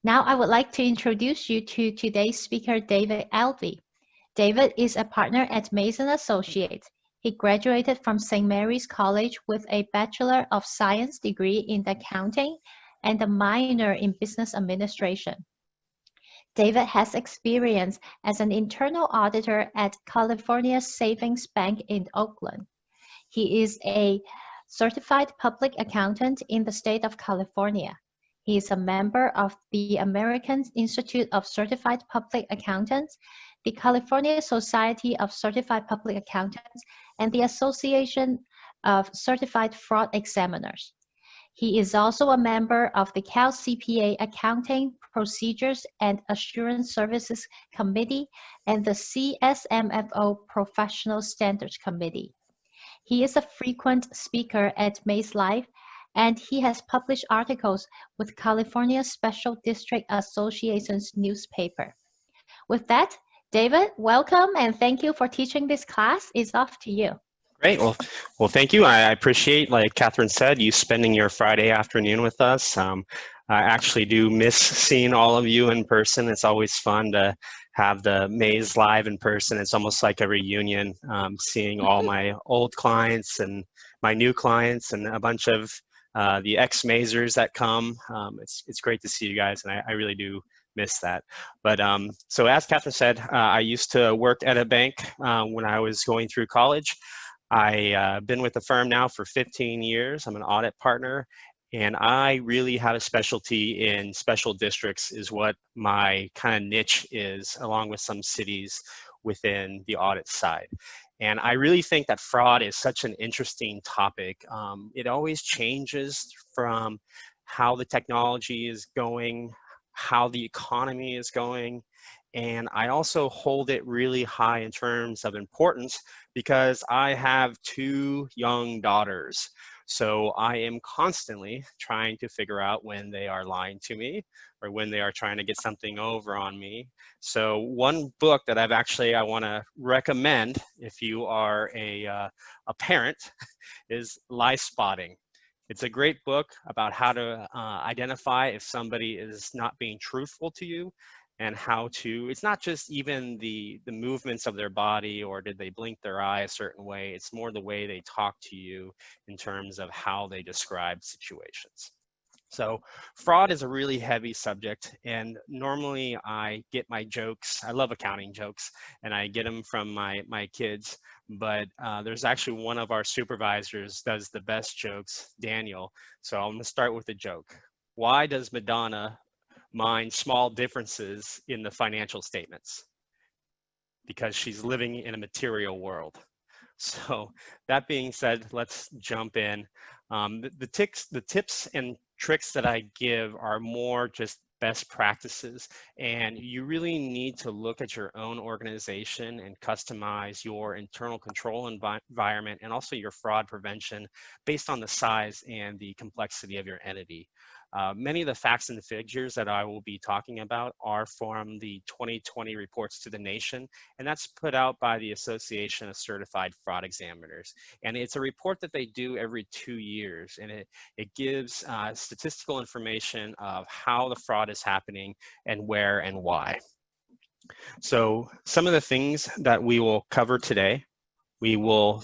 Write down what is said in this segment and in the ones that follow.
Now I would like to introduce you to today's speaker, David Alvey. David is a partner at Mason Associates. He graduated from St. Mary's College with a Bachelor of Science degree in accounting and a minor in business administration. David has experience as an internal auditor at California Savings Bank in Oakland. He is a certified public accountant in the state of California. He is a member of the American Institute of Certified Public Accountants, the California Society of Certified Public Accountants, and the Association of Certified Fraud Examiners. He is also a member of the Cal CPA Accounting Procedures and Assurance Services Committee and the CSMFO Professional Standards Committee. He is a frequent speaker at M.I.C.E. Live, and he has published articles with California Special District Association's newspaper. With that, David, welcome and thank you for teaching this class. It's off to you. Great. Well, thank you. I appreciate, like Catherine said, you spending your Friday afternoon with us. I actually do miss seeing all of you in person. It's always fun to have the M.I.C.E. Live in person. It's almost like a reunion, seeing all my old clients and my new clients and a bunch of the ex-M.I.C.ers that come. It's great to see you guys, and I really do miss that. But so as Catherine said, I used to work at a bank when I was going through college. I've been with the firm now for 15 years. I'm an audit partner, and I really have a specialty in special districts is what my kind of niche is, along with some cities within the audit side. And I really think that fraud is such an interesting topic. It always changes from how the technology is going, how the economy is going. And I also hold it really high in terms of importance because I have 2 young daughters. So I am constantly trying to figure out when they are lying to me or when they are trying to get something over on me. So one book that I want to recommend if you are a parent is Lie Spotting. It's a great book about how to identify if somebody is not being truthful to you, and how to, it's not just even the movements of their body or did they blink their eye a certain way, it's more the way they talk to you in terms of how they describe situations. So fraud is a really heavy subject, and normally I get my jokes, I love accounting jokes, and I get them from my kids, but there's actually one of our supervisors does the best jokes, Daniel. So I'm gonna start with a joke. Why does Madonna mind small differences in the financial statements? Because she's living in a material world. So that being said, let's jump in. The tips and tricks that I give are more just best practices, and you really need to look at your own organization and customize your internal control environment and also your fraud prevention based on the size and the complexity of your entity. Many of the facts and figures that I will be talking about are from the 2020 reports to the nation, and that's put out by the Association of Certified Fraud Examiners. And it's a report that they do every 2 years, and it gives statistical information of how the fraud is happening and where and why. So some of the things that we will cover today, we will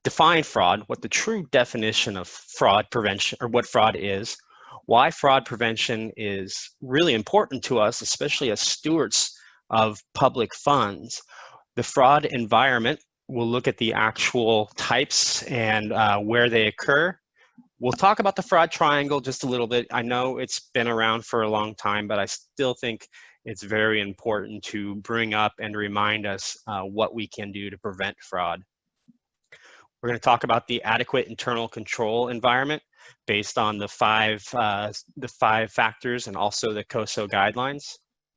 define fraud, what the true definition of fraud prevention, or what fraud is, why fraud prevention is really important to us, especially as stewards of public funds. The fraud environment, we'll look at the actual types and where they occur. We'll talk about the fraud triangle just a little bit. I know it's been around for a long time, but I still think it's very important to bring up and remind us what we can do to prevent fraud. We're going to talk about the adequate internal control environment based on the five factors and also the COSO guidelines.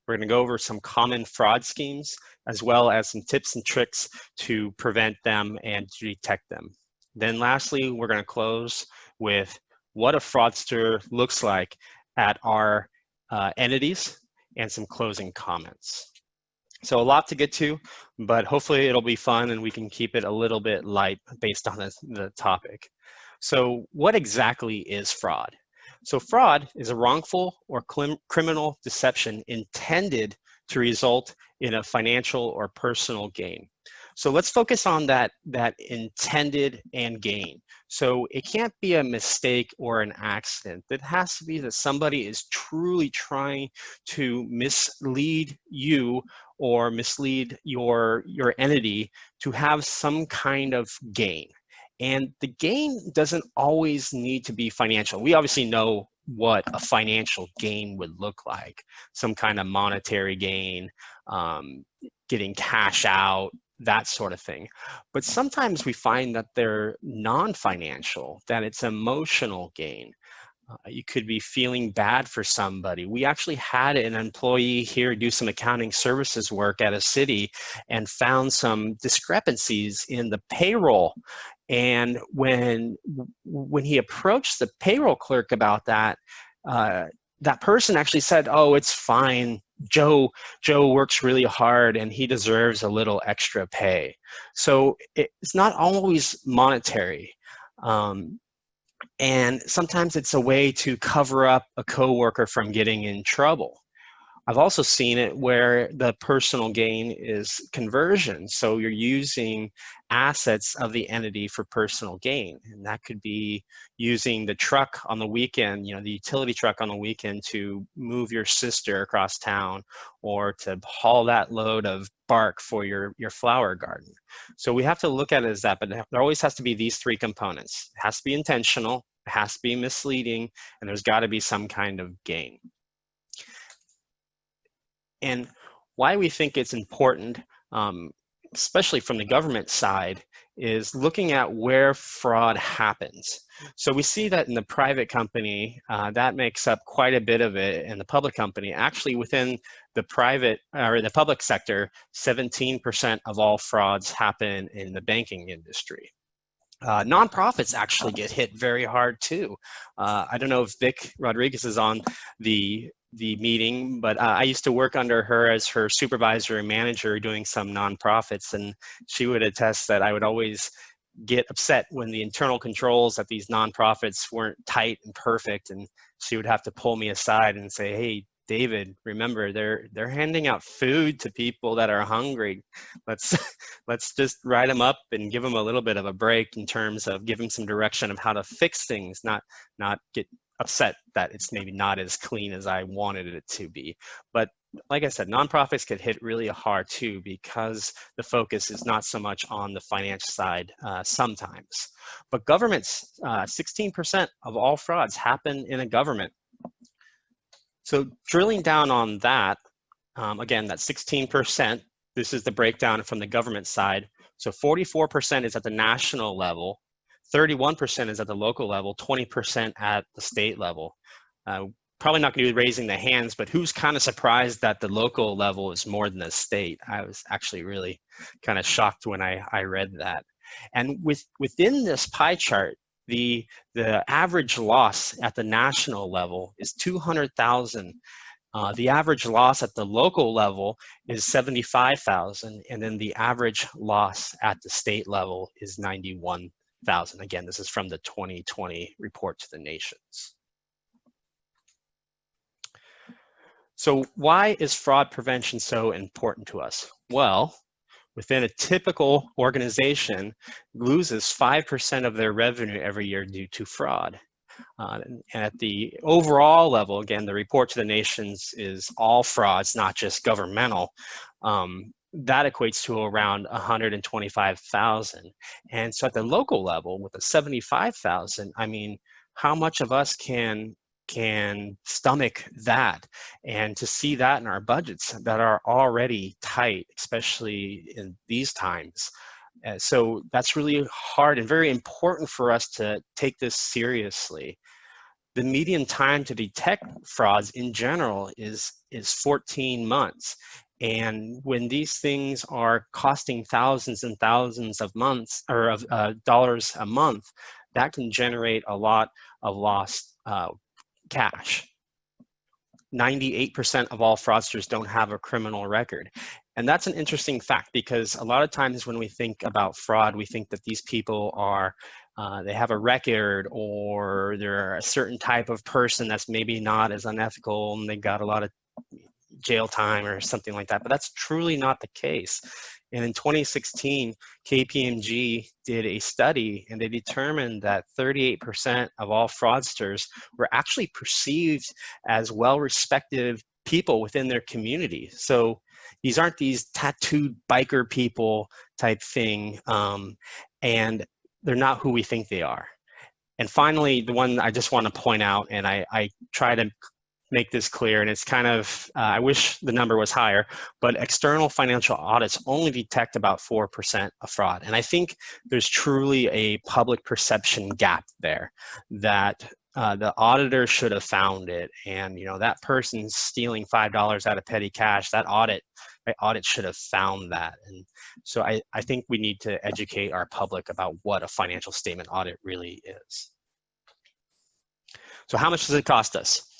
We're going to go over some common fraud schemes as well as some tips and tricks to prevent them and to detect them. Then lastly, we're going to close with what a fraudster looks like at our entities and some closing comments. So a lot to get to, but hopefully it'll be fun and we can keep it a little bit light based on the topic. So what exactly is fraud? So fraud is a wrongful or criminal deception intended to result in a financial or personal gain. So let's focus on that intended and gain. So it can't be a mistake or an accident. It has to be that somebody is truly trying to mislead you or mislead your entity to have some kind of gain. And the gain doesn't always need to be financial. We obviously know what a financial gain would look like, some kind of monetary gain, getting cash out, that sort of thing. But sometimes we find that they're non-financial, that it's emotional gain. You could be feeling bad for somebody. We actually had an employee here do some accounting services work at a city and found some discrepancies in the payroll. And when he approached the payroll clerk about that, that person actually said, "Oh, it's fine. Joe works really hard and he deserves a little extra pay." So it's not always monetary. And sometimes it's a way to cover up a coworker from getting in trouble. I've also seen it where the personal gain is conversion. So you're using assets of the entity for personal gain. And that could be using the truck on the weekend, the utility truck on the weekend to move your sister across town or to haul that load of bark for your flower garden. So we have to look at it as that, but there always has to be these three components. It has to be intentional, it has to be misleading, and there's got to be some kind of gain. And why we think it's important, especially from the government side, is looking at where fraud happens. So we see that in the private company, that makes up quite a bit of it. In the public company, actually within the private or the public sector, 17% of all frauds happen in the banking industry. Nonprofits actually get hit very hard too. I don't know if Vic Rodriguez is on the meeting, but I used to work under her as her supervisor and manager doing some nonprofits, and she would attest that I would always get upset when the internal controls at these nonprofits weren't tight and perfect, and she would have to pull me aside and say, "Hey, David, remember they're handing out food to people that are hungry. Let's just write them up and give them a little bit of a break in terms of give them some direction of how to fix things, not get upset that it's maybe not as clean as I wanted it to be." But like I said, nonprofits get hit really hard too because the focus is not so much on the financial side sometimes. But governments, 16% of all frauds happen in a government. So drilling down on that, again, that 16%, this is the breakdown from the government side. So 44% is at the national level, 31% is at the local level, 20% at the state level. Probably not going to be raising the hands, but who's kind of surprised that the local level is more than the state? I was actually really kind of shocked when I read that. And within this pie chart, the average loss at the national level is 200,000. The average loss at the local level is 75,000, and then the average loss at the state level is 91,000. Again, this is from the 2020 report to the nations. So why is fraud prevention so important to us? Well, within a typical organization loses 5% of their revenue every year due to fraud. And at the overall level, again, the report to the nations is all frauds, not just governmental. That equates to around 125,000. And so at the local level with the 75,000, I mean, how much of us can stomach that? And to see that in our budgets that are already tight, especially in these times. So that's really hard and very important for us to take this seriously. The median time to detect frauds in general is 14 months. And when these things are costing thousands and thousands of dollars a month, that can generate a lot of lost cash. 98% of all fraudsters don't have a criminal record. And that's an interesting fact because a lot of times when we think about fraud, we think that these people are they have a record, or they're a certain type of person that's maybe not as unethical and they got a lot of jail time or something like that. But that's truly not the case. And in 2016, KPMG did a study, and they determined that 38% of all fraudsters were actually perceived as well-respected people within their community. So these aren't these tattooed biker people type thing, and they're not who we think they are. And finally, the one I just want to point out, and I try to make this clear, and it's kind of, I wish the number was higher, but external financial audits only detect about 4% of fraud. And I think there's truly a public perception gap there, that the auditor should have found it. And that person stealing $5 out of petty cash, that audit should have found that. And so I think we need to educate our public about what a financial statement audit really is. So how much does it cost us?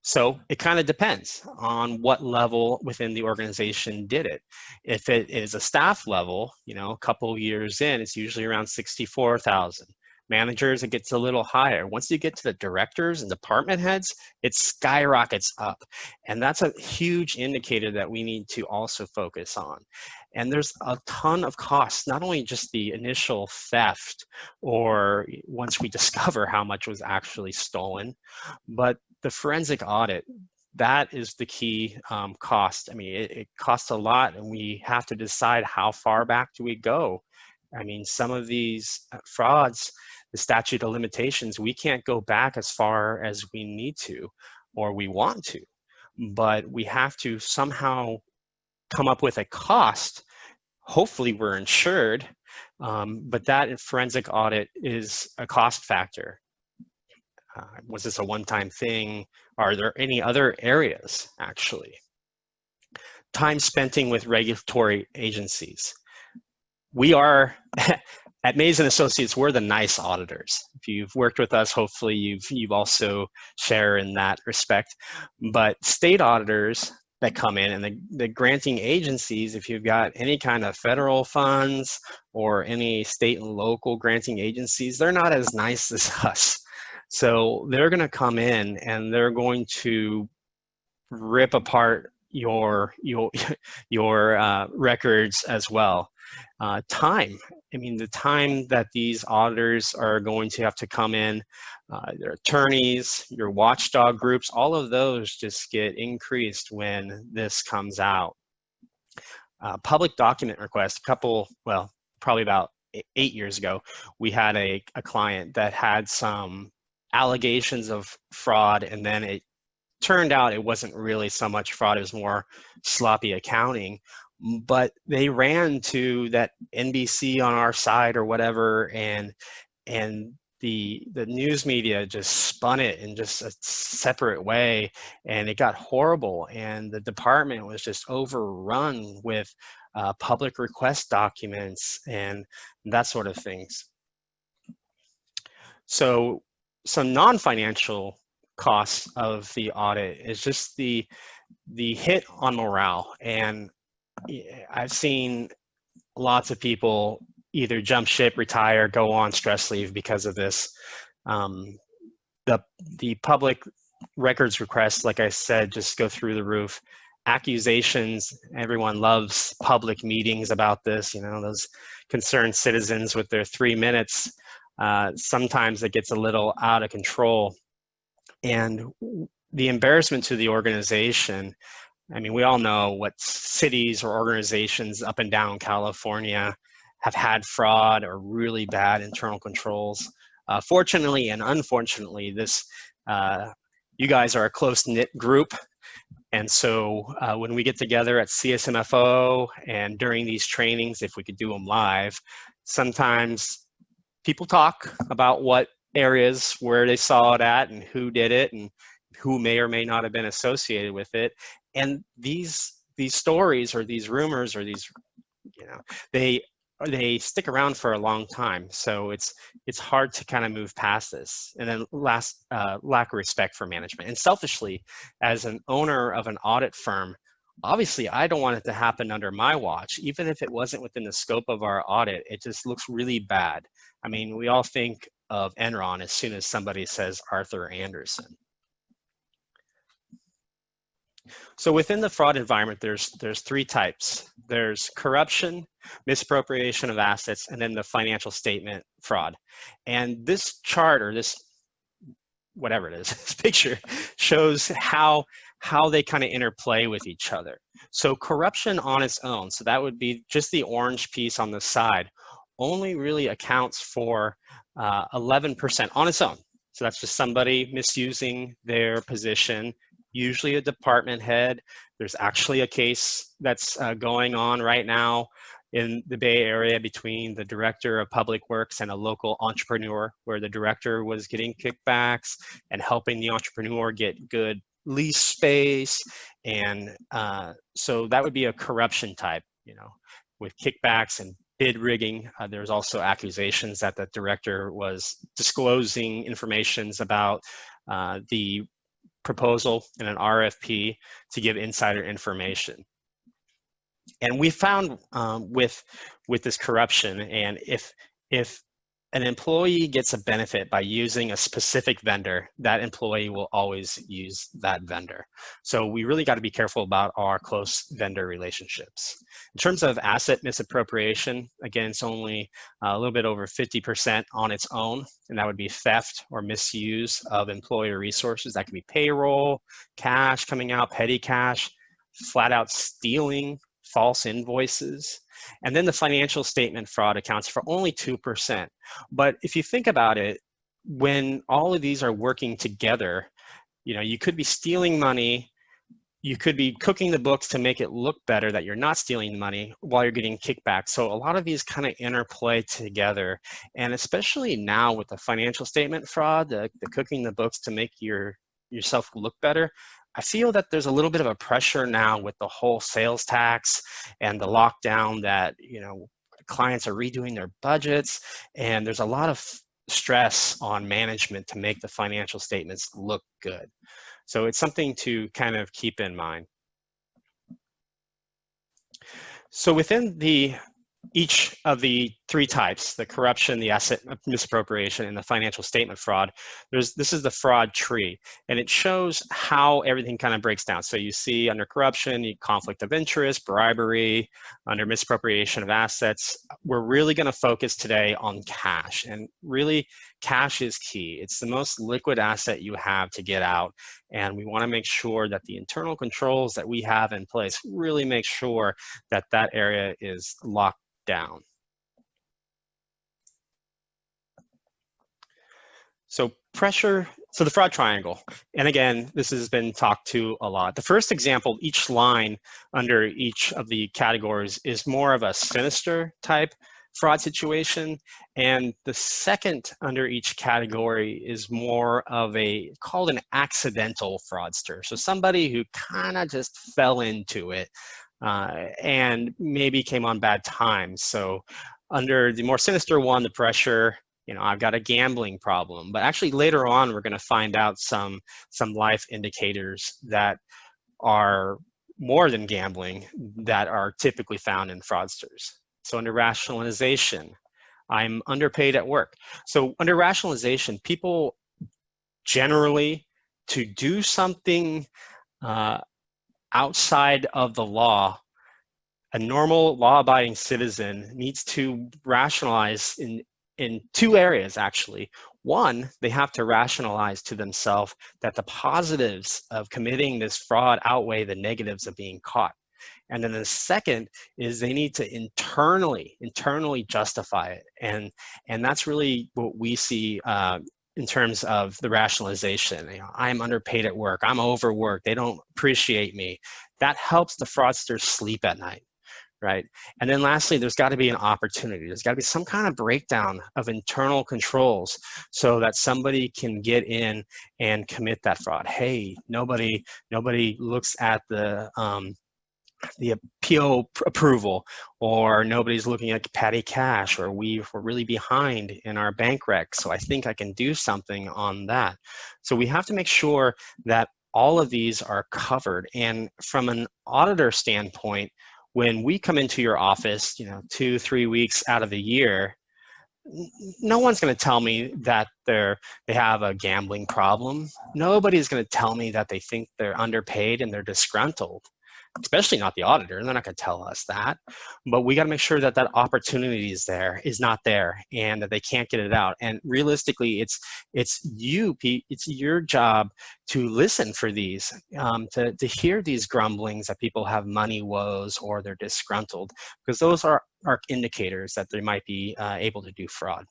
So it kind of depends on what level within the organization did it. If it is a staff level, a couple of years in, it's usually around $64,000. Managers, it gets a little higher. Once you get to the directors and department heads, it skyrockets up. And that's a huge indicator that we need to also focus on. And there's a ton of costs, not only just the initial theft, or once we discover how much was actually stolen, but the forensic audit. That is the key cost. I mean, it costs a lot, and we have to decide how far back do we go. I mean, some of these frauds, the statute of limitations, we can't go back as far as we need to or we want to, but we have to somehow come up with a cost. Hopefully we're insured, but that forensic audit is a cost factor. Was this a one-time thing? Are there any other areas, actually? Time spending with regulatory agencies. We are, at M.I.C.E. Associates, we're the nice auditors. If you've worked with us, hopefully you've also share in that respect. But state auditors that come in, and the granting agencies, if you've got any kind of federal funds or any state and local granting agencies, they're not as nice as us. So they're going to come in and they're going to rip apart your records as well. Time. I mean, the time that these auditors are going to have to come in, their attorneys, your watchdog groups, all of those just get increased when this comes out. Public document requests, probably about 8 years ago, we had a client that had some allegations of fraud, and then it turned out it wasn't really so much fraud, it was more sloppy accounting. But they ran to that NBC on our side or whatever, and the news media just spun it in just a separate way, and it got horrible, and the department was just overrun with public request documents and that sort of things. So some non-financial costs of the audit is just the hit on morale. And I've seen lots of people either jump ship, retire, go on stress leave because of this. The public records requests, like I said, just go through the roof. Accusations, everyone loves public meetings about this, those concerned citizens with their 3 minutes. Sometimes it gets a little out of control. And the embarrassment to the organization, I mean, we all know what cities or organizations up and down California have had fraud or really bad internal controls. Fortunately and unfortunately, you guys are a close-knit group. And so when we get together at CSMFO and during these trainings, if we could do them live, sometimes people talk about what areas where they saw it at and who did it and who may or may not have been associated with it. And these stories or these rumors or these, they stick around for a long time. So it's hard to kind of move past this. And then lack of respect for management. And selfishly, as an owner of an audit firm, obviously I don't want it to happen under my watch. Even if it wasn't within the scope of our audit, it just looks really bad. I mean, we all think of Enron as soon as somebody says Arthur Andersen. So within the fraud environment, there's three types. There's corruption, misappropriation of assets, and then the financial statement fraud. And this chart, or this, whatever it is, this picture shows how they kind of interplay with each other. So corruption on its own, so that would be just the orange piece on the side, only really accounts for 11% on its own. So that's just somebody misusing their position, usually a department head. There's actually a case that's going on right now in the Bay Area between the director of public works and a local entrepreneur, where the director was getting kickbacks and helping the entrepreneur get good lease space. And so that would be a corruption type, you know, with kickbacks and bid rigging. There's also accusations that the director was disclosing informations about the proposal in an RFP to give insider information. And we found with this corruption, and if an employee gets a benefit by using a specific vendor, that employee will always use that vendor. So we really got to be careful about our close vendor relationships. In terms of asset misappropriation, again, it's only a little bit over 50% on its own, and that would be theft or misuse of employer resources. That could be payroll, cash coming out, petty cash, flat out stealing, false invoices. And then the financial statement fraud accounts for only 2%. But if you think about it, when all of these are working together, you know, you could be stealing money, you could be cooking the books to make it look better that you're not stealing money while you're getting kickback. So a lot of these kind of interplay together. And especially now with the financial statement fraud, the cooking the books to make yourself look better, I feel that there's a little bit of a pressure now with the whole sales tax and the lockdown that, you know, clients are redoing their budgets, and there's a lot of stress on management to make the financial statements look good. So it's something to kind of keep in mind. So within each of the three types, the corruption, the asset misappropriation, and the financial statement fraud, this is the fraud tree, and it shows how everything kind of breaks down. So you see under corruption, conflict of interest, bribery. Under misappropriation of assets, we're really going to focus today on cash, and really cash is key. It's the most liquid asset you have to get out, and we want to make sure that the internal controls that we have in place really make sure that that area is locked down. So the fraud triangle. And again, this has been talked to a lot. The first example, each line under each of the categories is more of a sinister type fraud situation. And the second under each category is more of called an accidental fraudster. So somebody who kind of just fell into it and maybe came on bad times. So under the more sinister one, the pressure, you know, I've got a gambling problem. But actually later on, we're going to find out some life indicators that are more than gambling that are typically found in fraudsters. So under rationalization, I'm underpaid at work. So under rationalization, people generally, to do something outside of the law, a normal law-abiding citizen needs to rationalize in two areas, actually. One, they have to rationalize to themselves that the positives of committing this fraud outweigh the negatives of being caught. And then the second is they need to internally justify it. And that's really what we see in terms of the rationalization. You know, I'm underpaid at work, I'm overworked, they don't appreciate me. That helps the fraudster sleep at night, right? And then lastly, there's got to be an opportunity. There's got to be some kind of breakdown of internal controls so that somebody can get in and commit that fraud. Hey, nobody looks at the PO approval, or nobody's looking at petty cash, or we're really behind in our bank rec, so I think I can do something on that. So we have to make sure that all of these are covered. And from an auditor standpoint, when we come into your office, 2-3 weeks out of the year, no one's going to tell me that they have a gambling problem. Nobody's going to tell me that they think they're underpaid and they're disgruntled, especially not the auditor. They're not going to tell us that. But we got to make sure that that opportunity is not there, and that they can't get it out. And realistically, it's you, Pete. It's your job to listen for these, to hear these grumblings that people have money woes or they're disgruntled, because those are indicators that they might be able to do fraud.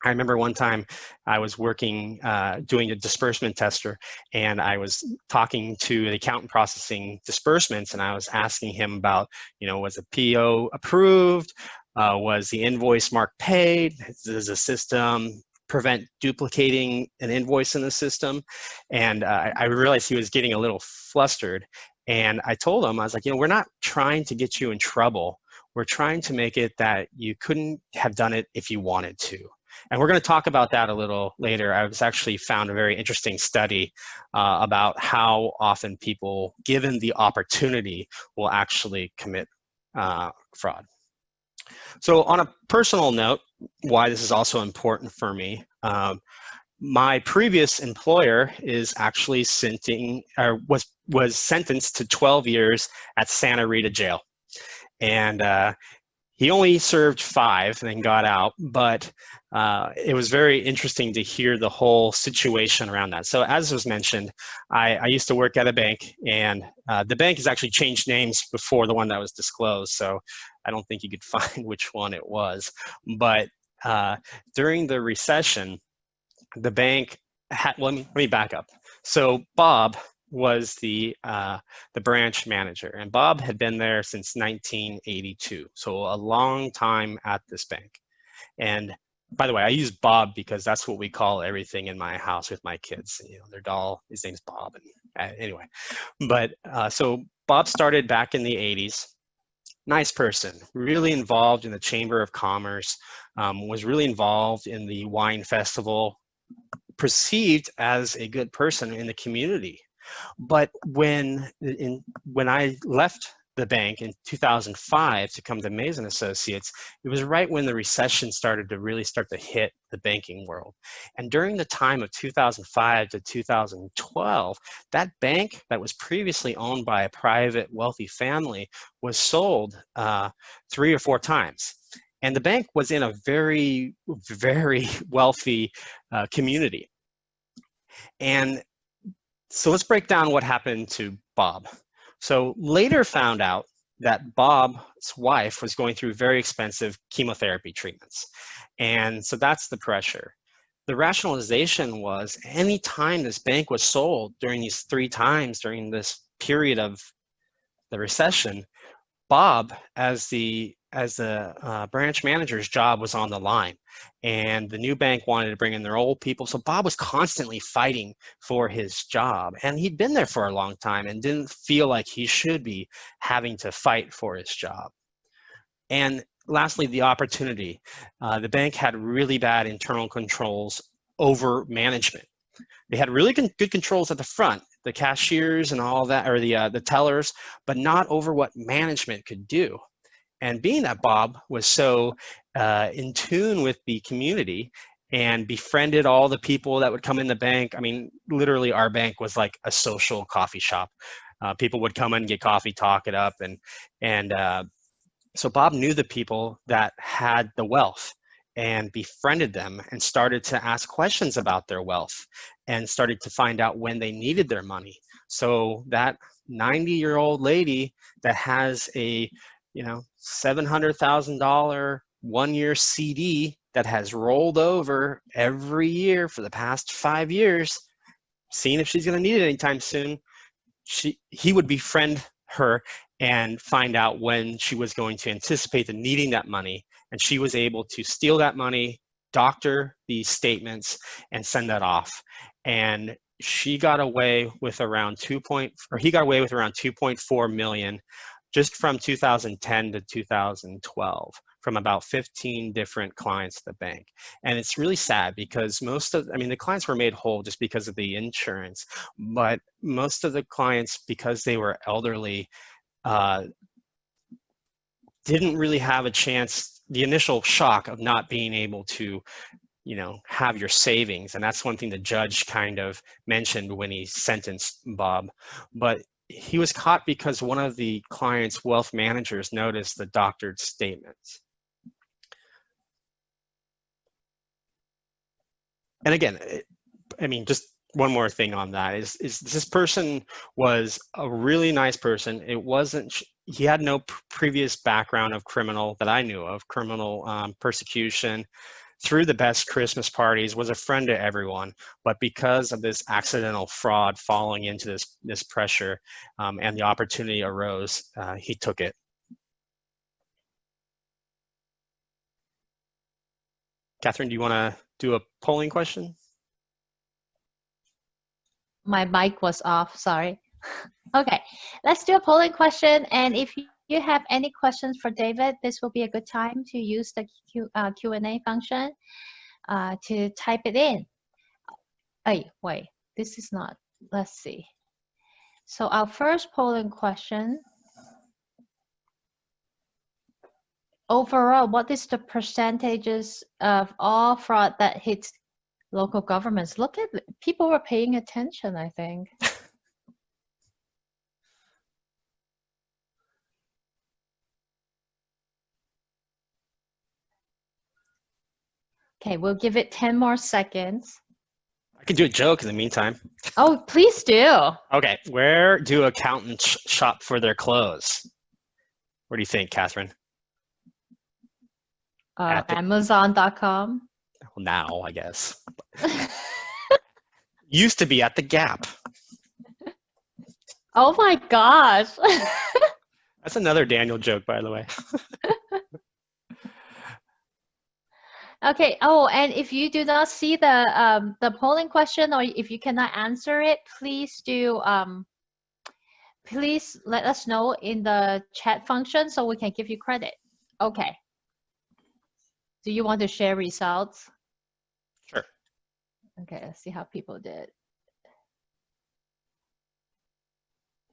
I remember one time I was working, doing a disbursement tester, and I was talking to the accountant processing disbursements, and I was asking him about, was a PO approved? Was the invoice marked paid? Does the system prevent duplicating an invoice in the system? And I realized he was getting a little flustered. And I told him, I was like, we're not trying to get you in trouble. We're trying to make it that you couldn't have done it if you wanted to. And we're going to talk about that a little later. I was actually found a very interesting study about how often people, given the opportunity, will actually commit fraud. So on a personal note, why this is also important for me, my previous employer is actually was sentenced to 12 years at Santa Rita Jail. And he only served 5 and then got out, but it was very interesting to hear the whole situation around that. So as was mentioned, I used to work at a bank, and the bank has actually changed names before the one that was disclosed, so I don't think you could find which one it was. But during the recession, the bank had, well, let me back up. So Bob was the branch manager, and Bob had been there since 1982, so a long time at this bank. And by the way, I use Bob because that's what we call everything in my house with my kids. Their doll, his name's Bob. And anyway, but so Bob started back in the 80s. Nice person, really involved in the Chamber of Commerce, was really involved in the wine festival, perceived as a good person in the community. But when I left the bank in 2005 to come to M.I.C.E. Associates, it was right when the recession started to really start to hit the banking world. And during the time of 2005 to 2012, that bank that was previously owned by a private wealthy family was sold 3 or 4 times. And the bank was in a very, very wealthy community. And so let's break down what happened to Bob. So later found out that Bob's wife was going through very expensive chemotherapy treatments. And so that's the pressure. The rationalization was any time this bank was sold during these 3 times during this period of the recession, Bob, as the branch manager's job was on the line, and the new bank wanted to bring in their old people. So Bob was constantly fighting for his job, and he'd been there for a long time and didn't feel like he should be having to fight for his job. And lastly, the opportunity. The bank had really bad internal controls over management. They had really good controls at the front, the cashiers and all that, or the tellers, but not over what management could do. And being that Bob was so in tune with the community and befriended all the people that would come in the bank, I mean, literally our bank was like a social coffee shop. People would come in and get coffee, talk it up, and so Bob knew the people that had the wealth and befriended them and started to ask questions about their wealth and started to find out when they needed their money. So that 90-year-old lady that has a $700,000 1-year CD that has rolled over every year for the past 5 years, seeing if she's going to need it anytime soon, he would befriend her and find out when she was going to anticipate the needing that money, and she was able to steal that money, doctor these statements, and send that off. And he got away with around 2.4 million just from 2010 to 2012 from about 15 different clients at the bank. And it's really sad because the clients were made whole just because of the insurance, but most of the clients, because they were elderly, didn't really have a chance, the initial shock of not being able to have your savings. And that's one thing the judge kind of mentioned when he sentenced Bob. But he was caught because one of the client's wealth managers noticed the doctored statements. And again, just one more thing on that is this person was a really nice person. He had no previous background of criminal that I knew of, criminal persecution. Threw the best Christmas parties, was a friend to everyone, but because of this accidental fraud falling into this pressure and the opportunity arose, he took it. Catherine, do you want to do a polling question? My mic was off, sorry. Okay, let's do a polling question, and if you have any questions for David, this will be a good time to use the Q&A function to type it in. Hey, wait, this is not, let's see. So our first polling question, overall, what is the percentages of all fraud that hits local governments? Look at, people were paying attention, I think. Okay, we'll give it 10 more seconds. I can do a joke in the meantime. Oh, please do. Okay, where do accountants shop for their clothes? What do you think, Catherine? Amazon.com. Now, I guess. Used to be at the Gap. Oh my gosh. That's another Daniel joke, by the way. Okay. Oh, and if you do not see the polling question, or if you cannot answer it, please do please let us know in the chat function so we can give you credit. Okay. Do you want to share results? Sure. Okay, let's see how people did.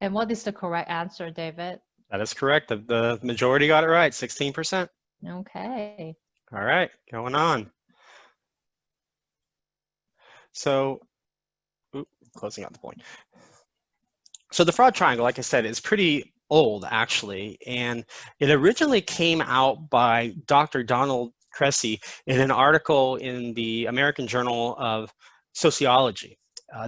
And what is the correct answer, David? That is correct. The majority got it right, 16%. Okay. All right, going on. So, closing out the point. So the fraud triangle, like I said, is pretty old, actually, and it originally came out by Dr. Donald Cressy in an article in the American Journal of Sociology.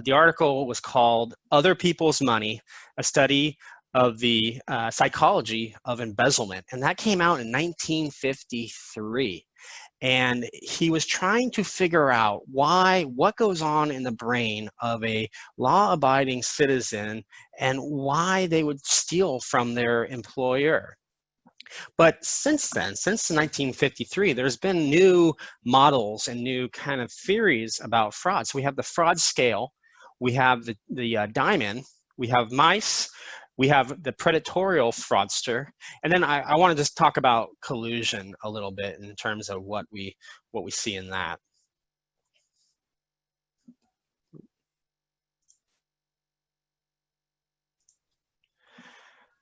The article was called Other People's Money, a study of the psychology of embezzlement, and that came out in 1953. And he was trying to figure out what goes on in the brain of a law-abiding citizen and why they would steal from their employer. But since then, since 1953, there's been new models and new kind of theories about fraud. So we have the fraud scale, we have the diamond, we have M.I.C.E, we have the predatorial fraudster, and then I want to just talk about collusion a little bit in terms of what we see in that.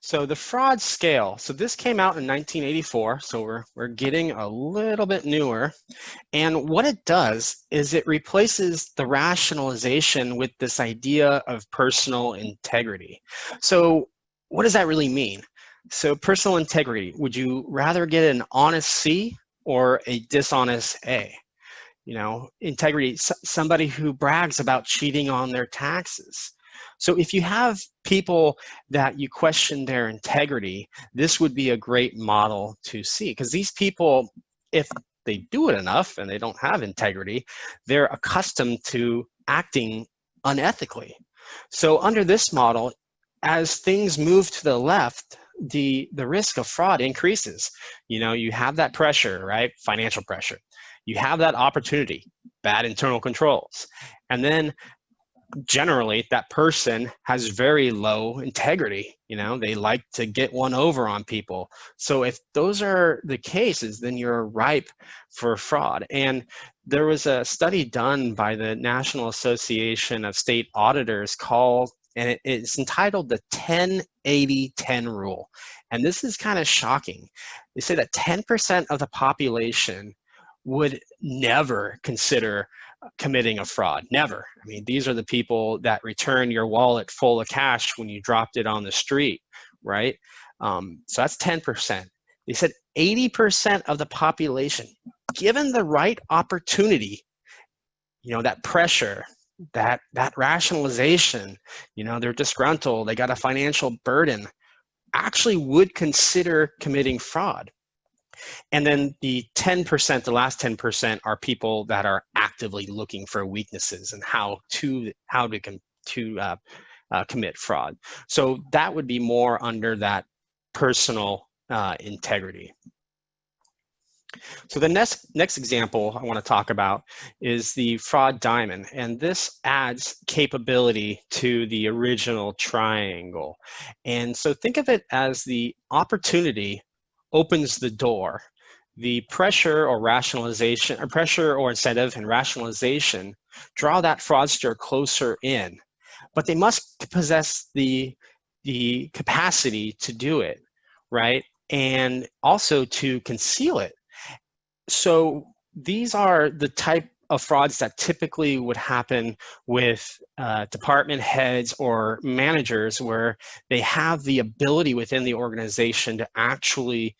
So the fraud scale, so this came out in 1984, so we're getting a little bit newer. And what it does is it replaces the rationalization with this idea of personal integrity. So what does that really mean? So personal integrity, would you rather get an honest C or a dishonest A? You know, integrity, somebody who brags about cheating on their taxes. So if you have people that you question their integrity, this would be a great model to see, because these people, if they do it enough and they don't have integrity, they're accustomed to acting unethically. So under this model, as things move to the left, the risk of fraud increases. You know, you have that pressure, right? Financial pressure. You have that opportunity, bad internal controls. And then generally that person has very low integrity. They like to get one over on people. So if those are the cases, then you're ripe for fraud. And there was a study done by the National Association of State Auditors and it's entitled the 10-80-10 rule. And this is kind of shocking. They say that 10% of the population would never consider committing a fraud. Never. I mean, these are the people that return your wallet full of cash when you dropped it on the street, right? So that's 10%. They said 80% of the population, given the right opportunity, that pressure, that rationalization, they're disgruntled, they got a financial burden, actually would consider committing fraud. And then the 10%, the last 10%, are people that are actively looking for weaknesses and how to commit fraud. So that would be more under that personal integrity. So the next example I want to talk about is the fraud diamond, and this adds capability to the original triangle. And so think of it as the opportunity opens the door. The pressure or rationalization, or pressure or incentive and rationalization draw that fraudster closer in, but they must possess the capacity to do it, right? And also to conceal it. So these are the type of frauds that typically would happen with department heads or managers, where they have the ability within the organization to actually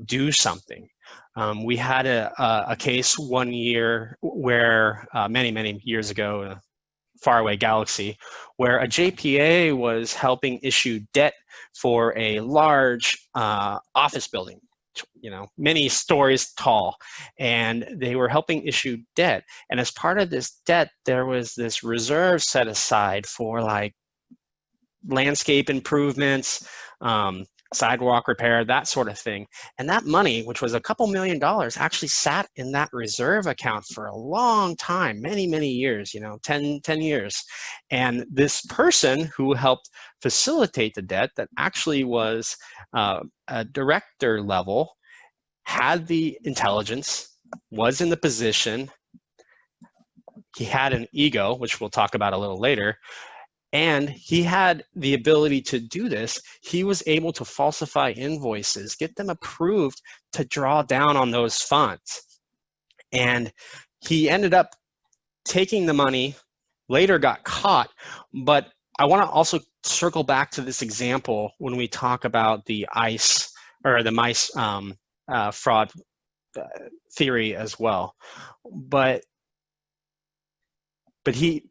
do something. We had a case one year where many years ago, in a faraway galaxy, where a JPA was helping issue debt for a large office building, many stories tall, and they were helping issue debt. And as part of this debt, there was this reserve set aside for like landscape improvements, sidewalk repair, that sort of thing. And that money, which was a couple $1 million, actually sat in that reserve account for a long time, many years, 10 years. And this person who helped facilitate the debt, that actually was a director level, had the intelligence, was in the position, he had an ego, which we'll talk about a little later, and he had the ability to do this. He was able to falsify invoices, get them approved to draw down on those funds. And he ended up taking the money, later got caught. But I want to also circle back to this example when we talk about the ICE or the M.I.C.E. Fraud theory as well. But the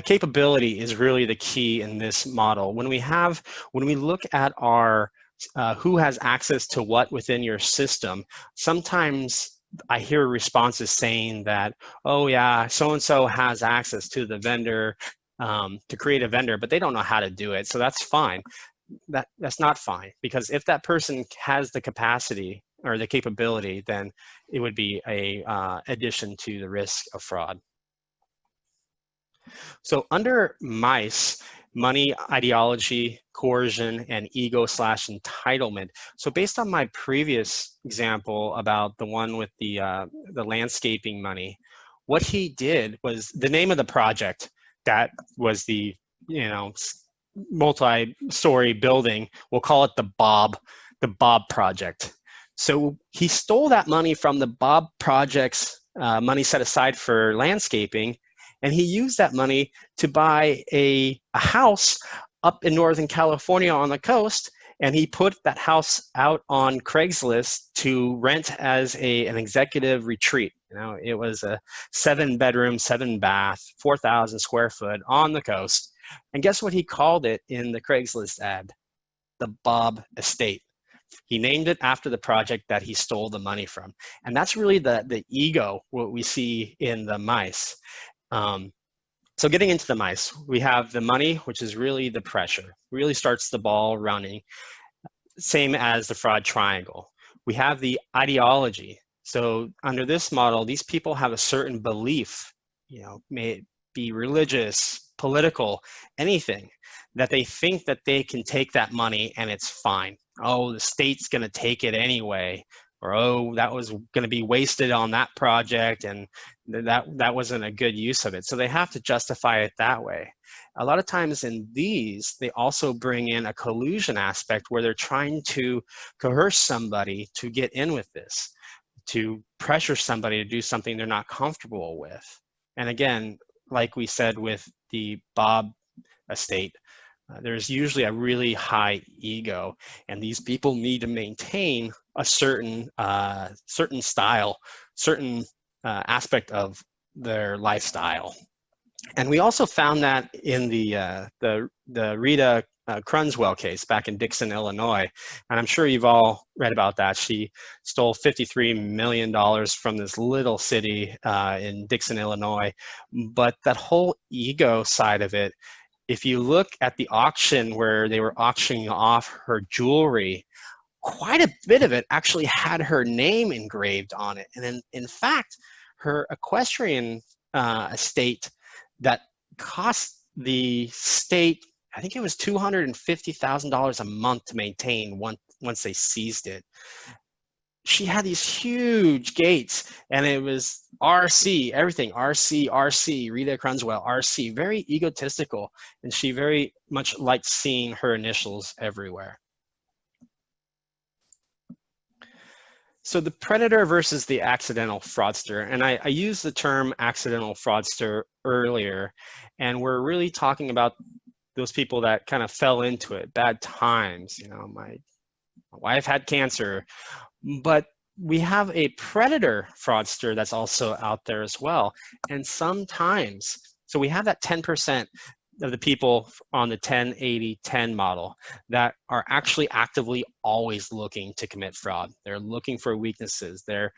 capability is really the key in this model. When we look at our who has access to what within your system, sometimes I hear responses saying that, oh yeah, so-and-so has access to the vendor to create a vendor, but they don't know how to do it. So that's fine. That's not fine, because if that person has the capacity or the capability, then it would be a addition to the risk of fraud. So under M.I.C.E, money, ideology, coercion, and ego/entitlement. So based on my previous example about the one with the landscaping money, what he did was, the name of the project, that was the multi-story building, we'll call it the Bob project. So he stole that money from the Bob project's money set aside for landscaping, and he used that money to buy a house up in Northern California on the coast, and he put that house out on Craigslist to rent as an executive retreat. It was a 7-bedroom, 7-bath, 4,000 square foot on the coast. And guess what he called it in the Craigslist ad? The Bob Estate. He named it after the project that he stole the money from. And that's really the ego, what we see in the M.I.C.E. So getting into the M.I.C.E, we have the money, which is really the pressure, really starts the ball running, same as the fraud triangle. We have the ideology. So under this model, these people have a certain belief, be religious, political, anything, that they think that they can take that money and it's fine. Oh, the state's going to take it anyway, or oh, that was going to be wasted on that project, and that wasn't a good use of it. So they have to justify it that way. A lot of times in these, they also bring in a collusion aspect where they're trying to coerce somebody to get in with this, to pressure somebody to do something they're not comfortable with. And again, like we said with the Bob estate, there's usually a really high ego, and these people need to maintain a certain style, certain aspect of their lifestyle. And we also found that in the Rita Crunswell case back in Dixon, Illinois. And I'm sure you've all read about that. She stole $53 million from this little city in Dixon, Illinois. But that whole ego side of it, if you look at the auction where they were auctioning off her jewelry, quite a bit of it actually had her name engraved on it. And in fact, her equestrian estate that cost the state, I think it was $250,000 a month to maintain once they seized it. She had these huge gates, and it was RC, everything, RC, RC, Rita Crunswell, RC, very egotistical, and she very much liked seeing her initials everywhere. So the predator versus the accidental fraudster, and I used the term accidental fraudster earlier, and we're really talking about those people that kind of fell into it, bad times, you know, my wife had cancer, but we have a predator fraudster that's also out there as well. And sometimes, so we have that 10% of the people on the 10-80-10 model that are actually actively always looking to commit fraud. They're looking for weaknesses. They're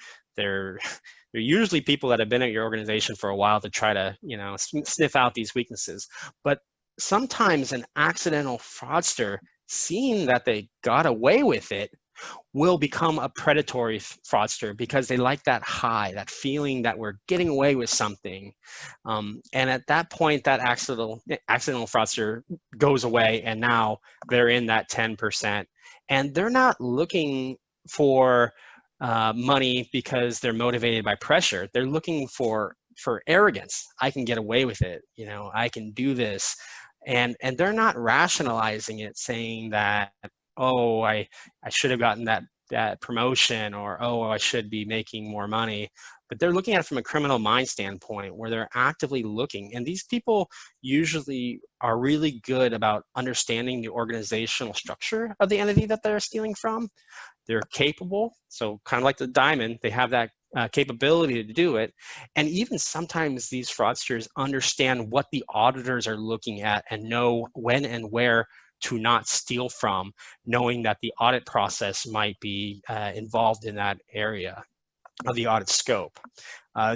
usually people that have been at your organization for a while to try to, you know, sniff out these weaknesses. But sometimes an accidental fraudster, seeing that they got away with it, will become a predatory fraudster because they like that high, that feeling that we're getting away with something. And at that point, that accidental fraudster goes away, and now they're in that 10%. And they're not looking for money because they're motivated by pressure. They're looking for arrogance. I can get away with it. You know, I can do this. And they're not rationalizing it, saying that, oh, I should have gotten that promotion, or oh, I should be making more money. But they're looking at it from a criminal mind standpoint, where they're actively looking. And these people usually are really good about understanding the organizational structure of the entity that they're stealing from. They're capable, so kind of like the diamond, they have that capability to do it. And even sometimes these fraudsters understand what the auditors are looking at and know when and where to not steal from, knowing that the audit process might be involved in that area of the audit scope.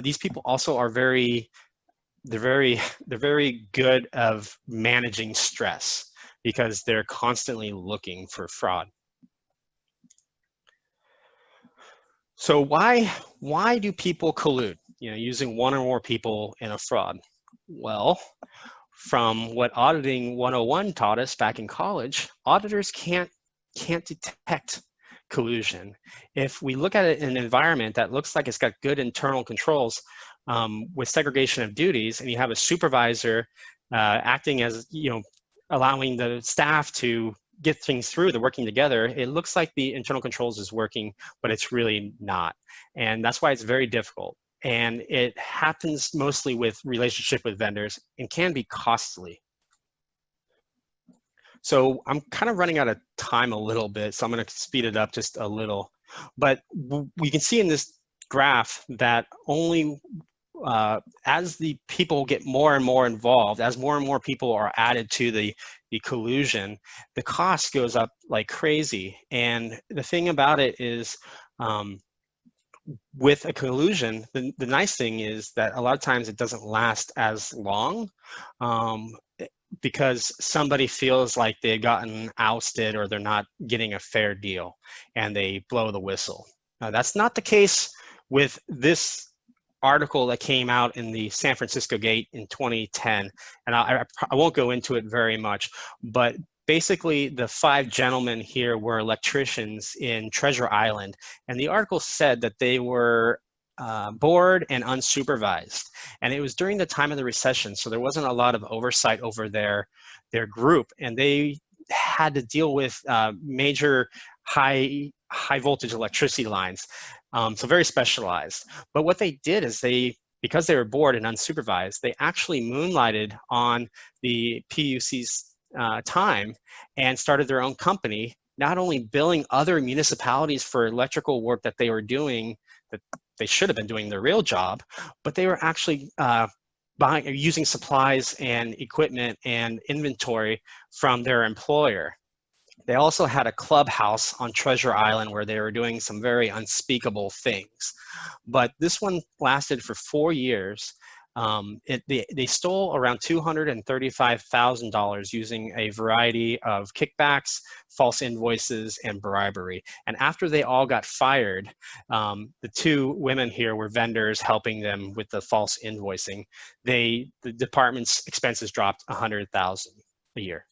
These people also are they're very good of managing stress because they're constantly looking for fraud. So why do people collude, you know, using one or more people in a fraud? Well, from what Auditing 101 taught us back in college, auditors can't detect collusion. If we look at it in an environment that looks like it's got good internal controls with segregation of duties, and you have a supervisor acting as, you know, allowing the staff to get things through, they're working together, it looks like the internal controls is working, but it's really not. And that's why it's very difficult. And it happens mostly with relationship with vendors and can be costly. So I'm kind of running out of time a little bit, so I'm going to speed it up just a little. But we can see in this graph that only as the people get more and more involved, as more and more people are added to the collusion, the cost goes up like crazy. And the thing about it is, with a collusion, the nice thing is that a lot of times it doesn't last as long because somebody feels like they've gotten ousted or they're not getting a fair deal and they blow the whistle. Now, that's not the case with this article that came out in the San Francisco Gate in 2010, and I won't go into it very much, but basically the 5 gentlemen here were electricians in Treasure Island, and the article said that they were bored and unsupervised, and it was during the time of the recession, so there wasn't a lot of oversight over their group, and they had to deal with major high voltage electricity lines, so very specialized. But what they did is because they were bored and unsupervised, they actually moonlighted on the PUC's time and started their own company, not only billing other municipalities for electrical work that they were doing, that they should have been doing their real job, but they were actually using supplies and equipment and inventory from their employer. They also had a clubhouse on Treasure Island where they were doing some very unspeakable things. But this one lasted for 4 years. They stole around $235,000 using a variety of kickbacks, false invoices, and bribery. And after they all got fired, the 2 women here were vendors helping them with the false invoicing. The department's expenses dropped $100,000 a year.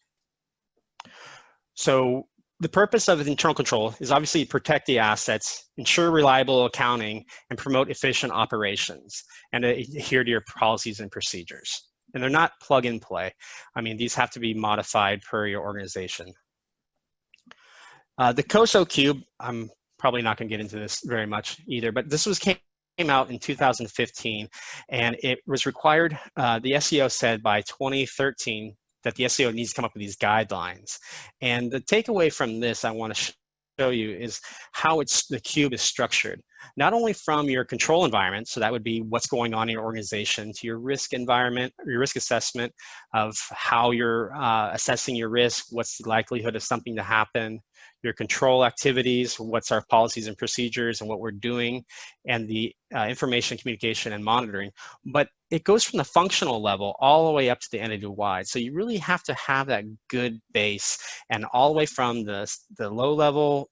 So the purpose of internal control is obviously to protect the assets, ensure reliable accounting, and promote efficient operations, and adhere to your policies and procedures. And they're not plug and play. I mean, these have to be modified per your organization. The COSO Cube, I'm probably not going to get into this very much either, but this came out in 2015, and it was required, the SEO said by 2013, that the SEO needs to come up with these guidelines. And the takeaway from this I want to show you is how the cube is structured. Not only from your control environment, so that would be what's going on in your organization, to your risk environment, your risk assessment of how you're assessing your risk, what's the likelihood of something to happen, your control activities, what's our policies and procedures and what we're doing, and the information, communication, and monitoring. But it goes from the functional level all the way up to the entity-wide. So you really have to have that good base, and all the way from the low level,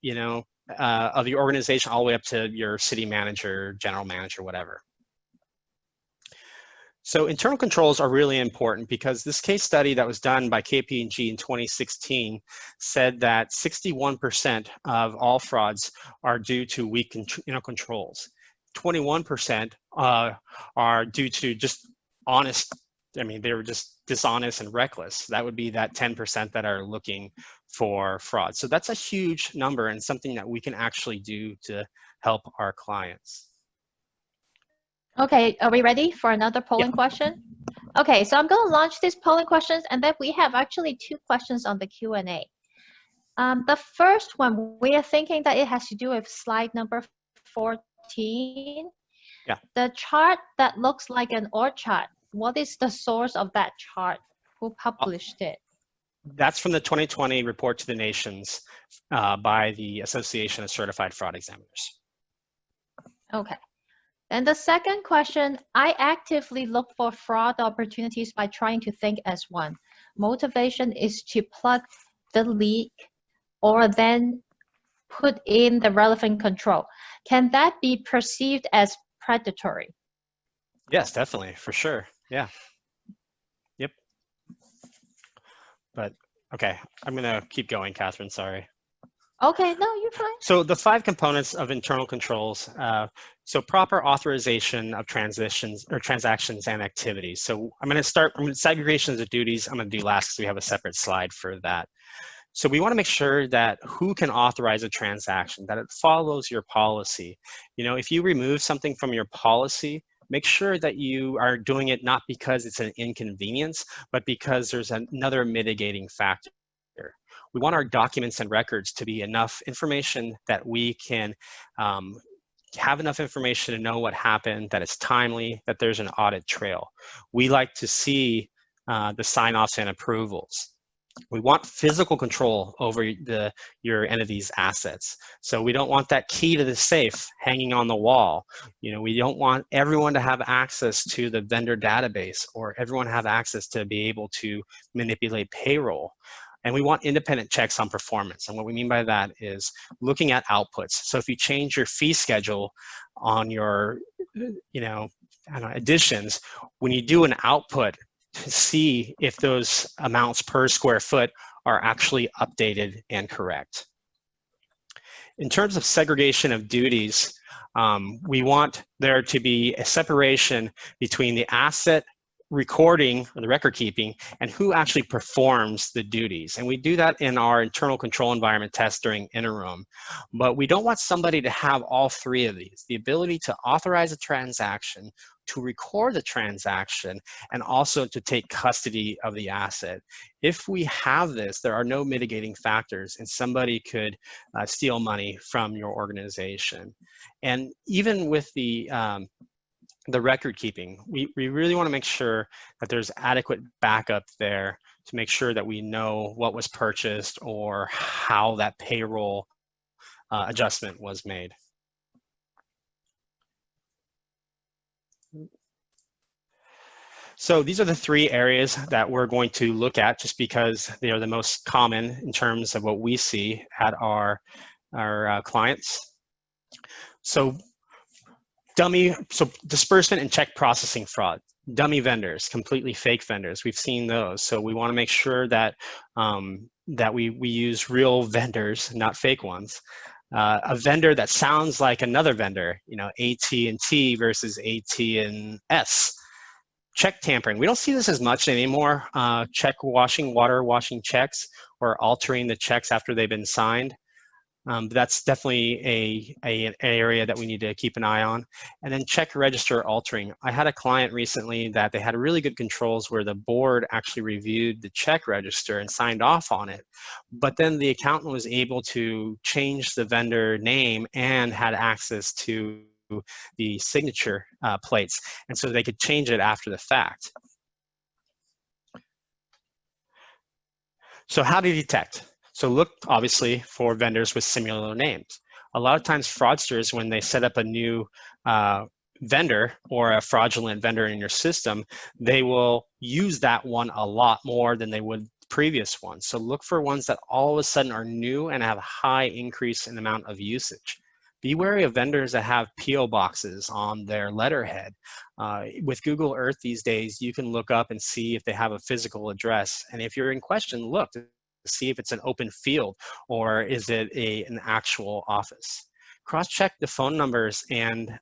of the organization all the way up to your city manager, general manager, whatever. So internal controls are really important because this case study that was done by KPMG in 2016 said that 61% of all frauds are due to weak internal controls. 21% are due to just they were just dishonest and reckless. That would be that 10% that are looking for fraud. So that's a huge number and something that we can actually do to help our clients. Okay, are we ready for another polling question? Okay, so I'm going to launch these polling questions, and then we have actually 2 questions on the Q&A. The first one, we are thinking that it has to do with slide number 14. Yeah. The chart that looks like an org chart, what is the source of that chart? Who published it? That's from the 2020 report to the nations by the Association of Certified Fraud Examiners. Okay. And the second question, I actively look for fraud opportunities by trying to think as one. Motivation is to plug the leak or then put in the relevant control. Can that be perceived as predatory? Yes, definitely, for sure. Yeah. Yep. But okay, I'm gonna keep going, Catherine, sorry. Okay, no, you're fine. So the 5 components of internal controls, so proper authorization of transactions and activities. So I'm gonna start, segregations of duties, I'm gonna do last because we have a separate slide for that. So we wanna make sure that who can authorize a transaction, that it follows your policy. If you remove something from your policy, make sure that you are doing it not because it's an inconvenience, but because there's another mitigating factor. We want our documents and records to be enough information that we can have enough information to know what happened, that it's timely, that there's an audit trail. We like to see the sign-offs and approvals. We want physical control over your entity's assets. So we don't want that key to the safe hanging on the wall. We don't want everyone to have access to the vendor database or everyone have access to be able to manipulate payroll. And we want independent checks on performance. And what we mean by that is looking at outputs. So if you change your fee schedule on your, additions, when you do an output, to see if those amounts per square foot are actually updated and correct. In terms of segregation of duties, we want there to be a separation between the asset recording or the record keeping and who actually performs the duties. And we do that in our internal control environment test during interim. But we don't want somebody to have all three of these: the ability to authorize a transaction, to record the transaction, and also to take custody of the asset. If we have this, there are no mitigating factors, and somebody could steal money from your organization. And even with the record keeping, we really want to make sure that there's adequate backup there to make sure that we know what was purchased or how that payroll adjustment was made. So these are the three areas that we're going to look at just because they are the most common in terms of what we see at our clients. So disbursement and check processing fraud, dummy vendors, completely fake vendors. We've seen those. So we want to make sure that we use real vendors, not fake ones. A vendor that sounds like another vendor, you know, AT&T versus AT&S. Check tampering. We don't see this as much anymore. Check washing, water washing checks, or altering the checks after they've been signed. That's definitely an area that we need to keep an eye on. And then check register altering. I had a client recently that they had really good controls where the board actually reviewed the check register and signed off on it. But then the accountant was able to change the vendor name and had access to the signature plates. And so they could change it after the fact. So how to detect? So look, obviously, for vendors with similar names. A lot of times fraudsters, when they set up a new vendor or a fraudulent vendor in your system, they will use that one a lot more than they would the previous one. So look for ones that all of a sudden are new and have a high increase in amount of usage. Be wary of vendors that have P.O. boxes on their letterhead. With Google Earth these days, you can look up and see if they have a physical address. And if you're in question, look to see if it's an open field or is it an actual office. Cross-check the phone numbers and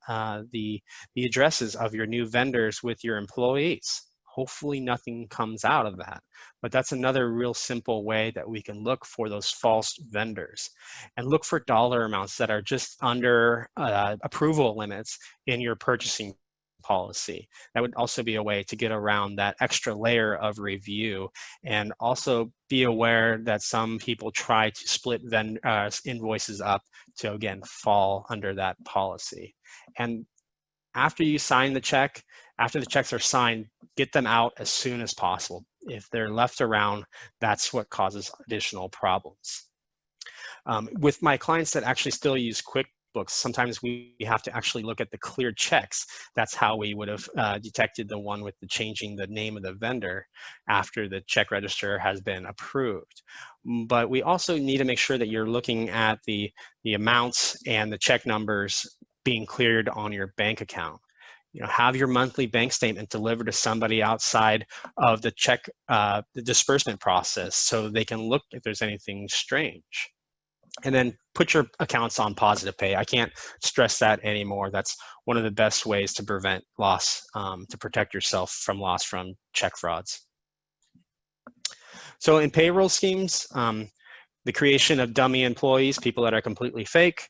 the addresses of your new vendors with your employees. Hopefully nothing comes out of that. But that's another real simple way that we can look for those false vendors. And look for dollar amounts that are just under approval limits in your purchasing policy. That would also be a way to get around that extra layer of review. And also be aware that some people try to split invoices up to, again, fall under that policy. And after you sign the check, after the checks are signed, get them out as soon as possible. If they're left around, that's what causes additional problems. With my clients that actually still use QuickBooks, sometimes we have to actually look at the cleared checks. That's how we would have detected the one with the changing the name of the vendor after the check register has been approved. But we also need to make sure that you're looking at the amounts and the check numbers being cleared on your bank account. You know, have your monthly bank statement delivered to somebody outside of the the disbursement process so they can look if there's anything strange. And then put your accounts on positive pay. I can't stress that anymore. That's one of the best ways to prevent loss, to protect yourself from loss from check frauds. So in payroll schemes, the creation of dummy employees, people that are completely fake,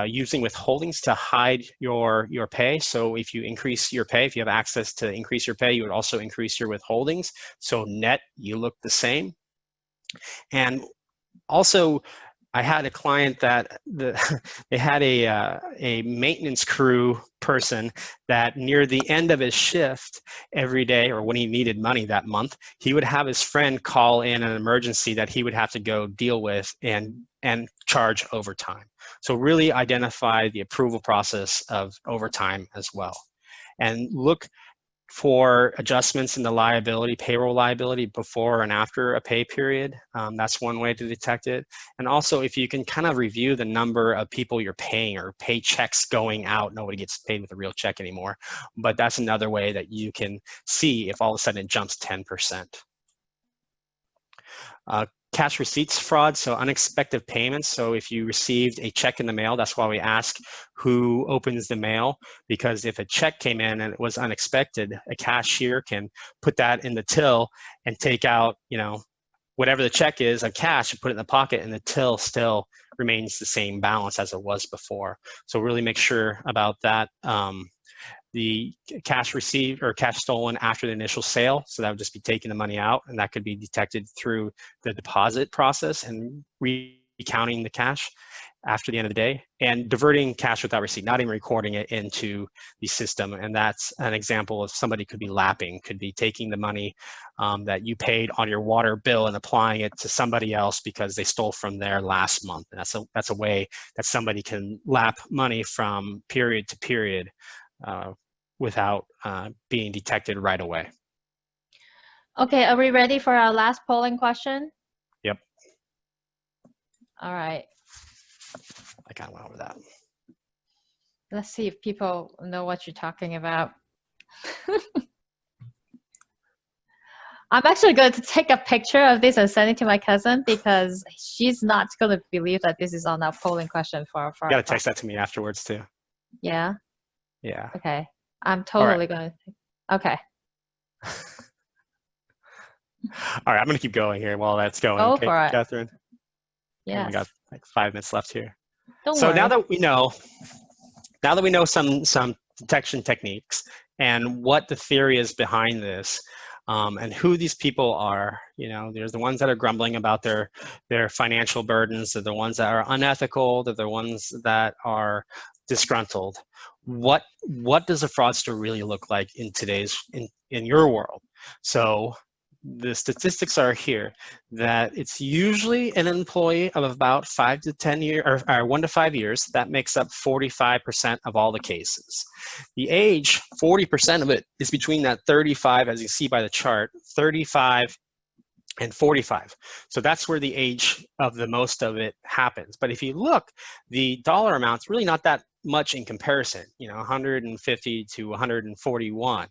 using withholdings to hide your pay. So if you increase your pay, if you have access to increase your pay, you would also increase your withholdings. So net, you look the same. And also, I had a client that they had a maintenance crew person that near the end of his shift every day, or when he needed money that month, he would have his friend call in an emergency that he would have to go deal with and charge overtime. So really identify the approval process of overtime as well. And look for adjustments in the liability, payroll liability before and after a pay period. That's one way to detect it. And also if you can kind of review the number of people you're paying or paychecks going out, nobody gets paid with a real check anymore, but that's another way that you can see if all of a sudden it jumps 10%. Cash receipts fraud, so unexpected payments. So if you received a check in the mail, that's why we ask who opens the mail, because if a check came in and it was unexpected, a cashier can put that in the till and take out, you know, whatever the check is of cash and put it in the pocket, and the till still remains the same balance as it was before. So really make sure about that. The cash received or cash stolen after the initial sale. So that would just be taking the money out, and that could be detected through the deposit process and recounting the cash after the end of the day, and diverting cash without receipt, not even recording it into the system. And that's an example of somebody could be lapping, could be taking the money that you paid on your water bill and applying it to somebody else because they stole from there last month. And that's a way that somebody can lap money from period to period without being detected right away. Okay, are we ready for our last polling question? Yep. All right. I kind of went over that. Let's see if people know what you're talking about. I'm actually going to take a picture of this and send it to my cousin because she's not going to believe that this is on our polling question for You gotta text that to me afterwards too. Yeah. Yeah. Okay. I'm totally going to. Okay. All right, I'm gonna keep going here while that's going. Go okay, for it. Catherine? Yes. We got like 5 minutes left here. Don't so worry. now that we know some detection techniques and what the theory is behind this, and who these people are, you know, there's the ones that are grumbling about their financial burdens, they're the ones that are unethical, they're the ones that are disgruntled. What does a fraudster really look like in today's in your world? So the statistics are here that it's usually an employee of about 5 to 10 years, or 1 to 5 years. That makes up 45% of all the cases. The age, 40% of it is between that 35, as you see by the chart, 35 and 45. So that's where the age of the most of it happens. But if you look, the dollar amount's really not that much in comparison, you know, 150 to 141.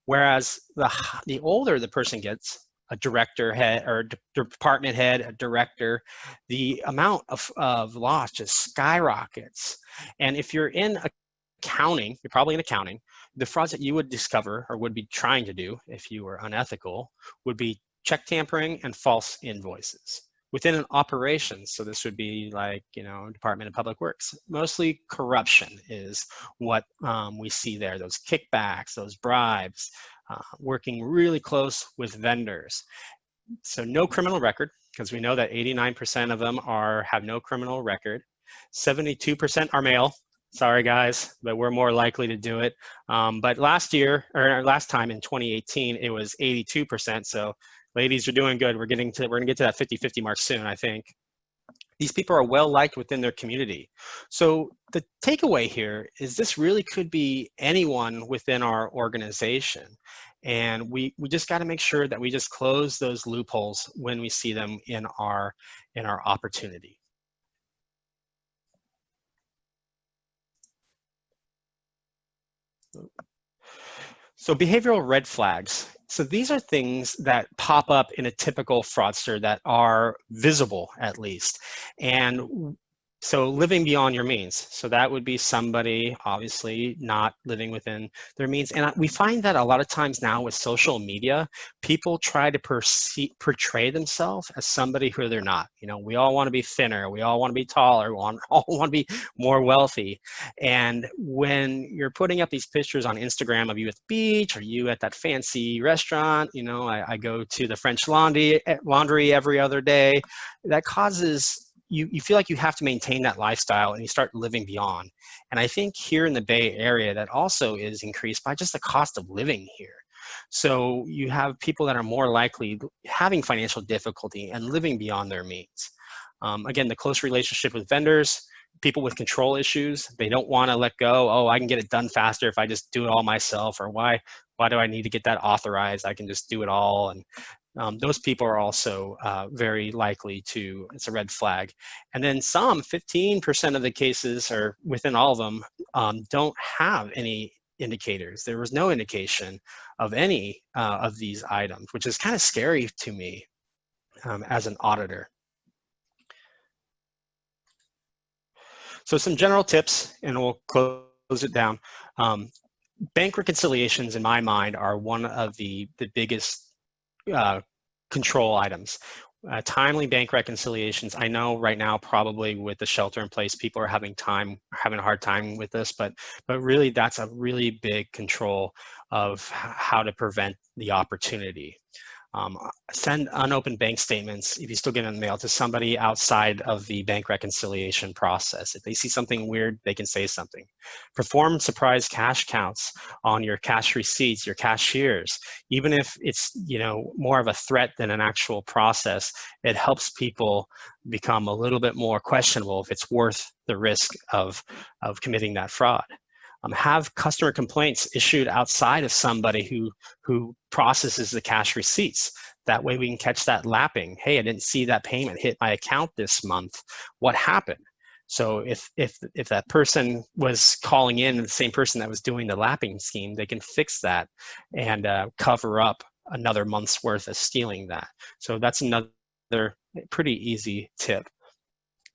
Whereas the older the person gets, a director head or department head, a director, the amount of loss just skyrockets. And if you're in accounting, you're probably in accounting, the frauds that you would discover or would be trying to do if you were unethical would be check tampering and false invoices. Within an operation, so this would be like, you know, Department of Public Works, mostly corruption is what we see there, those kickbacks, those bribes, working really close with vendors. So no criminal record, because we know that 89% of them have no criminal record. 72% are male. Sorry guys, but we're more likely to do it. But last time in 2018, it was 82%. So ladies, you're doing good. We're gonna get to that 50-50 mark soon, I think. These people are well liked within their community. So the takeaway here is this really could be anyone within our organization. And we just got to make sure that we just close those loopholes when we see them in our opportunity. So behavioral red flags. So these are things that pop up in a typical fraudster that are visible, at least. And so living beyond your means. So that would be somebody obviously not living within their means. And we find that a lot of times now with social media, people try to portray themselves as somebody who they're not. You know, we all want to be thinner. We all want to be taller. We all want to be more wealthy. And when you're putting up these pictures on Instagram of you at the beach or you at that fancy restaurant, you know, I go to the French laundry every other day, that causes you feel like you have to maintain that lifestyle and you start living beyond. And I think here in the Bay Area, that also is increased by just the cost of living here. So you have people that are more likely having financial difficulty and living beyond their means. Again, the close relationship with vendors, people with control issues. They don't want to let go. Oh, I can get it done faster if I just do it all myself, or why do I need to get that authorized? I can just do it all. And those people are also very likely to, it's a red flag. And then some, 15% of the cases, or within all of them, don't have any indicators. There was no indication of any of these items, which is kind of scary to me as an auditor. So some general tips, and we'll close it down. Bank reconciliations, in my mind, are one of the biggest control items. Timely bank reconciliations. I know right now, probably with the shelter in place, people are having a hard time with this, but really that's a really big control of how to prevent the opportunity. Send unopened bank statements, if you still get in the mail, to somebody outside of the bank reconciliation process. If they see something weird, they can say something. Perform surprise cash counts on your cash receipts, your cashiers. Even if it's, you know, more of a threat than an actual process, it helps people become a little bit more questionable if it's worth the risk of committing that fraud. Have customer complaints issued outside of somebody who processes the cash receipts. That way we can catch that lapping. Hey, I didn't see that payment hit my account this month. What happened? So if that person was calling in, the same person that was doing the lapping scheme, they can fix that and cover up another month's worth of stealing that. So that's another pretty easy tip.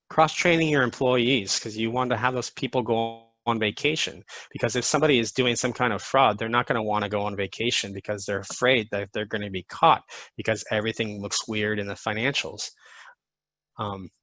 Cross-training your employees, because you want to have those people go on vacation, because if somebody is doing some kind of fraud, they're not going to want to go on vacation because they're afraid that they're going to be caught because everything looks weird in the financials.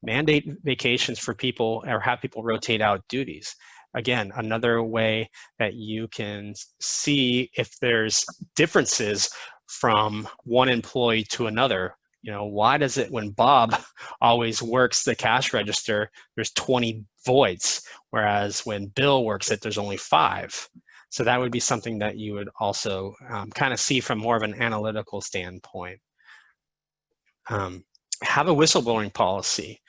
Mandate vacations for people, or have people rotate out duties. Again, another way that you can see if there's differences from one employee to another. You know, why does it, when Bob always works the cash register, there's 20 voids, whereas when Bill works it, there's only 5. So that would be something that you would also kind of see from more of an analytical standpoint. Have a whistleblowing policy.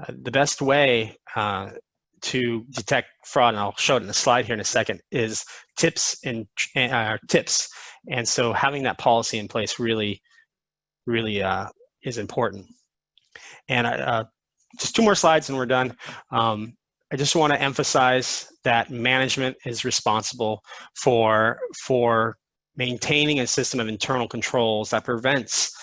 The best way to detect fraud, and I'll show it in the slide here in a second, is tips. And so having that policy in place really is important. And just 2 more slides and we're done. I just want to emphasize that management is responsible for maintaining a system of internal controls that prevents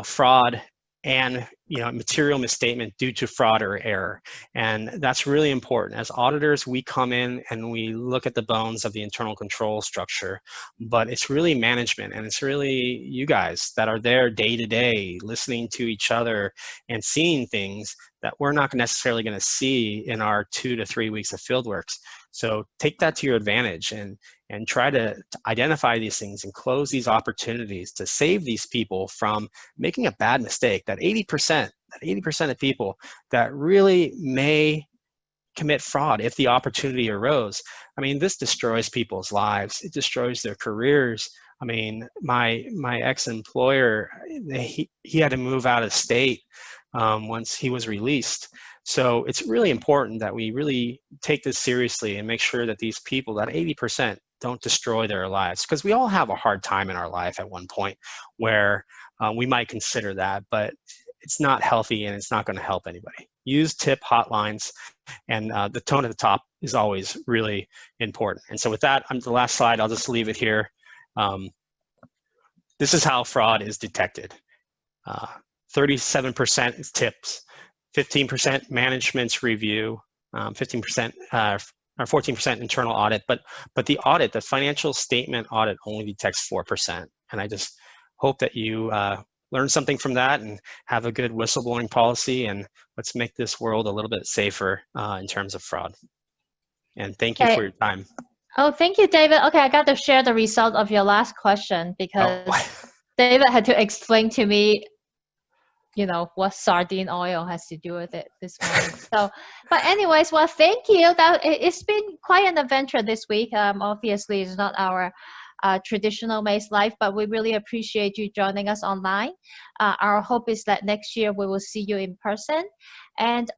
fraud and, you know, material misstatement due to fraud or error. And that's really important. As auditors, we come in and we look at the bones of the internal control structure, but it's really management, and it's really you guys that are there day to day, listening to each other and seeing things that we're not necessarily going to see in our 2 to 3 weeks of field works. So take that to your advantage and try to identify these things and close these opportunities to save these people from making a bad mistake. That 80% of people that really may commit fraud if the opportunity arose. I mean, this destroys people's lives. It destroys their careers. I mean, my ex-employer, he had to move out of state once he was released. So it's really important that we really take this seriously and make sure that these people, that 80%, don't destroy their lives, because we all have a hard time in our life at one point where we might consider that, but it's not healthy and it's not going to help anybody. Use tip hotlines, and the tone at the top is always really important. And so with that, the last slide, I'll just leave it here. This is how fraud is detected. 37% is tips, 15% management's review, 15% or 14% internal audit, but the audit, the financial statement audit, only detects 4%. And I just hope that you learn something from that and have a good whistleblowing policy, and let's make this world a little bit safer in terms of fraud. And thank you for your time. Oh, thank you, David. Okay, I got to share the result of your last question because David had to explain to me, you know, what sardine oil has to do with it this morning. So, but anyways, well, thank you. It's been quite an adventure this week. Obviously, it's not our traditional M.I.C.E life, but we really appreciate you joining us online. Our hope is that next year we will see you in person. And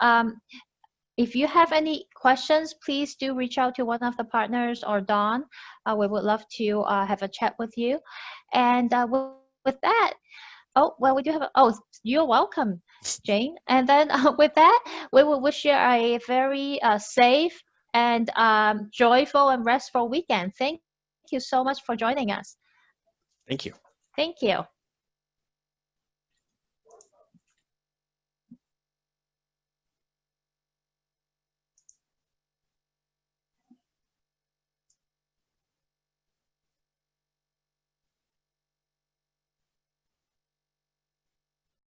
If you have any questions, please do reach out to one of the partners or Dawn. We would love to have a chat with you. And with that, oh, well, we do have, you're welcome, Jane. And then with that, we will wish you a very safe and joyful and restful weekend. Thank you so much for joining us. Thank you. Thank you.